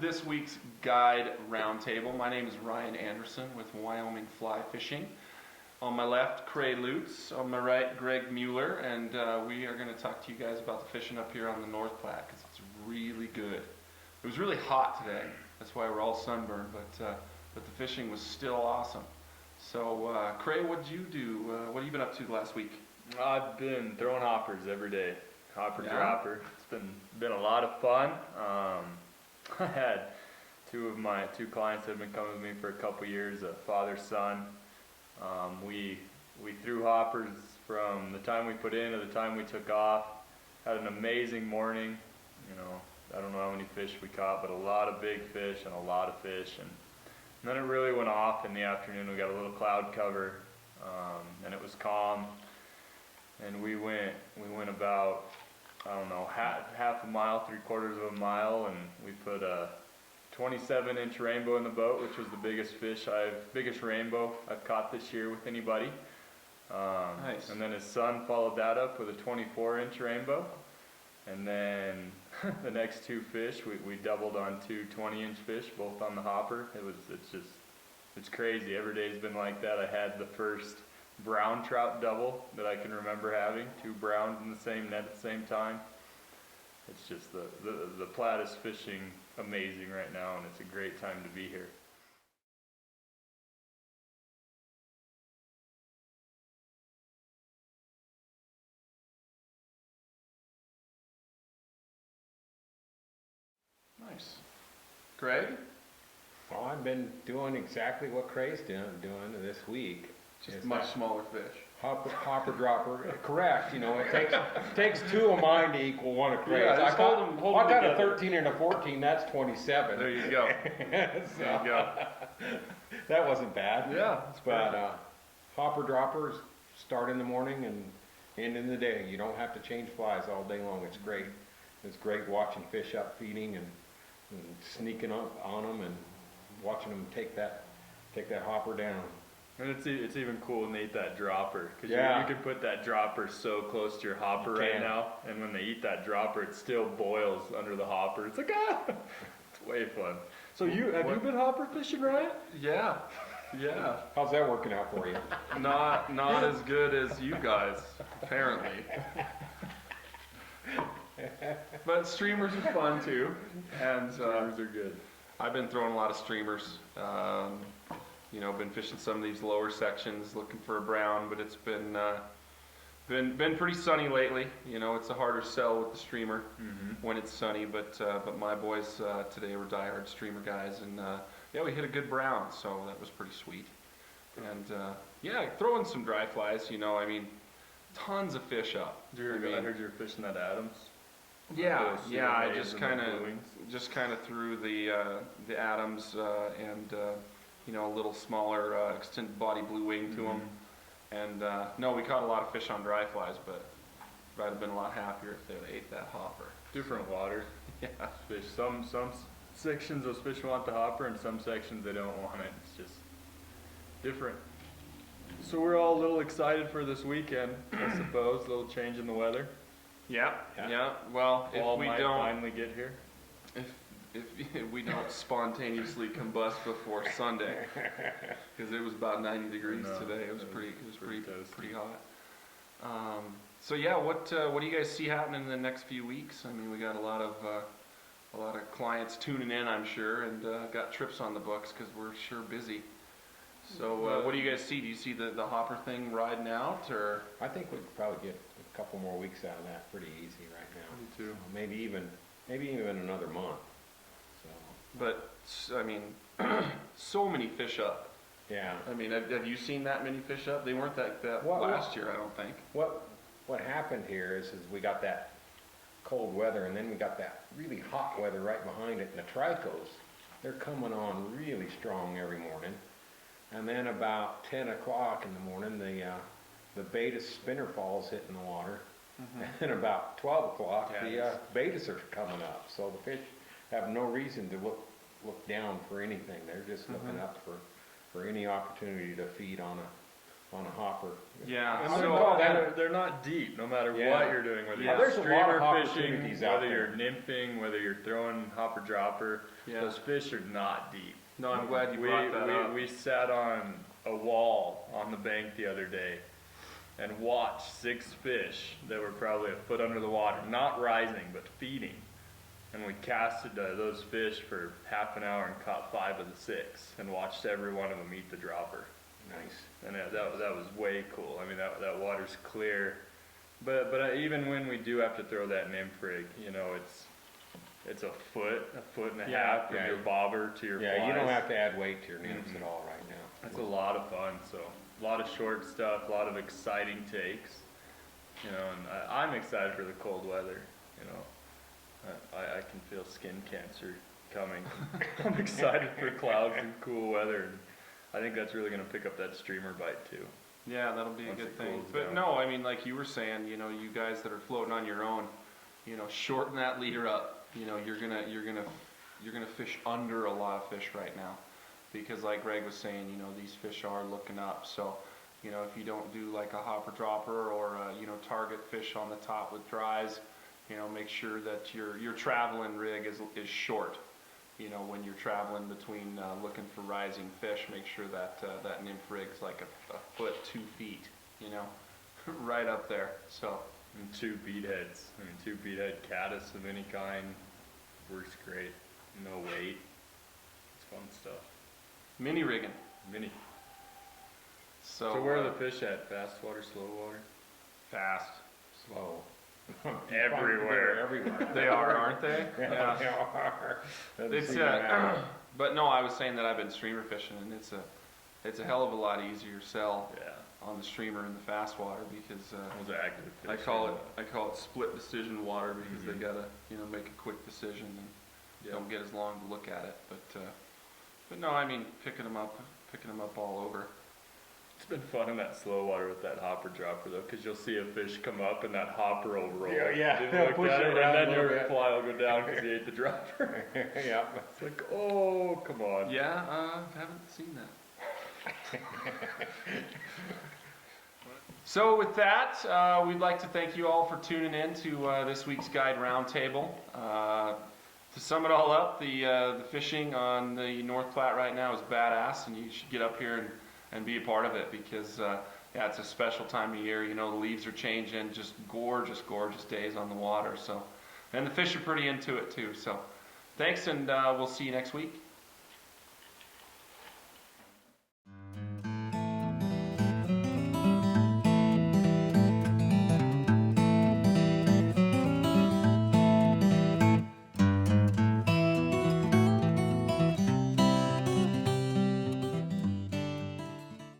this week's Guide Roundtable. My name is Ryan Anderson with Wyoming Fly Fishing. On my left, Cray Lutz. On my right, Greg Mueller. And we are going to talk to you guys about the fishing up here on the North Platte because it's really good. It was really hot today. That's why we're all sunburned, but the fishing was still awesome. So, Cray, what did you do? What have you been up to last week? I've been throwing hoppers every day. Hopper Yeah? dropper. It's been a lot of fun. I had two clients that have been coming with me for a couple years, a father son. We threw hoppers from the time we put in to the time we took off. Had an amazing morning. You know, I don't know how many fish we caught, but a lot of big fish and a lot of fish. And then it really went off in the afternoon. We got a little cloud cover, and it was calm. And we went about, I don't know, half a mile, 3/4 of a mile, and we put a 27-inch rainbow in the boat, which was the biggest rainbow I've caught this year with anybody. Nice. And then his son followed that up with a 24-inch rainbow. And then the next two fish, we doubled on two 20-inch fish, both on the hopper. It's crazy. Every day's been like that. I had the first brown trout double that I can remember having, two browns in the same net at the same time. It's just the Platte is fishing amazing right now, and it's a great time to be here. Nice. Greg? Well, I've been doing exactly what Cray's doing this week. Just Is much that smaller fish. hopper dropper. Correct. You know, it takes two of mine to equal one of Cray's. Yeah, just hold them I got a together. 13 and a 14. That's 27. There you go. There you go. That wasn't bad. Yeah, it's But hopper droppers start in the morning and end in the day. You don't have to change flies all day long. It's great. It's great watching fish up feeding and sneaking up on them and watching them take that hopper down. And it's even cool when they eat that dropper, because Yeah. you can put that dropper so close to your hopper You right can. now, and when they eat that dropper, it still boils under the hopper. It's like, it's way fun. So have you been hopper fishing, Ryan? Yeah. Yeah. How's that working out for you? Not as good as you guys, apparently. But streamers are fun too, and Streamers are good. I've been throwing a lot of streamers. You know, been fishing some of these lower sections, looking for a brown, but it's been pretty sunny lately. You know, it's a harder sell with the streamer when it's sunny. But my boys today were diehard streamer guys, and yeah, we hit a good brown, so that was pretty sweet. And yeah, throwing some dry flies. You know, I mean, tons of fish up. I heard you were fishing that Adams. Yeah, Those yeah. I Sudanese just and the kind Blue Wings. of threw the Adams and you know, a little smaller extended body blue wing to them. And no, we caught a lot of fish on dry flies, but I'd have been a lot happier if they ate that hopper. Different water. Yeah. Fish. Some sections those fish want the hopper, and some sections they don't want it. It's just different. So we're all a little excited for this weekend, I suppose. A little change in the weather. Yeah, Yeah. yeah. Well, Fall if we might don't, finally get here. if we don't spontaneously combust before Sunday, because it was about 90 degrees No, today. It was it was pretty pretty toasty. pretty hot. So yeah, what do you guys see happening in the next few weeks? I mean, we got a lot of clients tuning in, I'm sure, and got trips on the books because we're sure busy. So what do you guys see? Do you see the hopper thing riding out, or? I think we could probably get a couple more weeks out of that pretty easy right now. Me too. Maybe even another month. So But I mean, so many fish up. yeah. I mean, have you seen that many fish up? They weren't that Well, last year, I don't think. What happened here is we got that cold weather, and then we got that really hot weather right behind it. And the tricos, they're coming on really strong every morning. And then about 10 o'clock in the morning, the beta spinner falls hitting the water. And about 12 o'clock, the betas are coming up. So the fish have no reason to look down for anything. They're just looking up for any opportunity to feed on on a hopper. Yeah. And I they're, would call not, that they're not deep, no matter Yeah. what you're doing, whether Yeah. you're There's a lot of streamer fishing, opportunities out whether you're there. nymphing, whether you're throwing hopper dropper. Yeah. Those fish are not deep. No, I'm glad you we, brought that up. we sat on a wall on the bank the other day and watched 6 fish that were probably a foot under the water, not rising, but feeding. And we casted those fish for half an hour and caught 5 of the 6 and watched every one of them eat the dropper. Nice. And that was way cool. I mean, that water's clear. But even when we do have to throw that nymph rig, you know, it's a foot and a Yeah. half from Yeah. your bobber to your Yeah, flies. you don't have to add weight to your nymphs Mhm. at all right now. It's a lot of fun. So a lot of short stuff, a lot of exciting takes. You know, and I'm excited for the cold weather. You know, I can feel skin cancer coming. I'm excited for clouds and cool weather. And I think that's really going to pick up that streamer bite too. Yeah, that'll be a Once good it thing. cools But down. no, I mean, like you were saying, you know, you guys that are floating on your own, you know, shorten that leader up. You know, you're gonna fish under a lot of fish right now, because like Greg was saying, you know, these fish are looking up. So, you know, if you don't do like a hopper dropper or you know, target fish on the top with dries, you know, make sure that your traveling rig is short. You know, when you're traveling between looking for rising fish, make sure that that nymph rig's like a foot, 2 feet, you know, right up there. So, And 2 bead heads. I mean, 2 bead head caddis of any kind works great. No weight. It's fun stuff. mini rigging. Mini. So, So where are the fish at? Fast water, slow water? fast. Slow. Everywhere. They're everywhere. They are, aren't they? Yeah, they are. Doesn't It's seem to matter. but no, I was saying that I've been streamer fishing, and it's a hell of a lot easier sell Yeah. on the streamer in the fast water, because Those are active fish. I call it split decision water, because they Mhm. gotta, you know, make a quick decision and Yeah. don't get as long to look at it. But no, I mean, picking them up all over. It's been fun in that slow water with that hopper dropper though, because you'll see a fish come up and that hopper will roll. Yeah, Just they'll look push at it it, around a and then little your bit. fly will go down because he ate the dropper. Yeah. It's like, oh, come on. Yeah, haven't seen that. So with that, we'd like to thank you all for tuning in to this week's Guide Roundtable. To sum it all up, the fishing on the North Platte right now is badass, and you should get up here and be a part of it, because yeah, it's a special time of year. You know, the leaves are changing, just gorgeous, gorgeous days on the water. So, and the fish are pretty into it too. So, thanks, and we'll see you next week.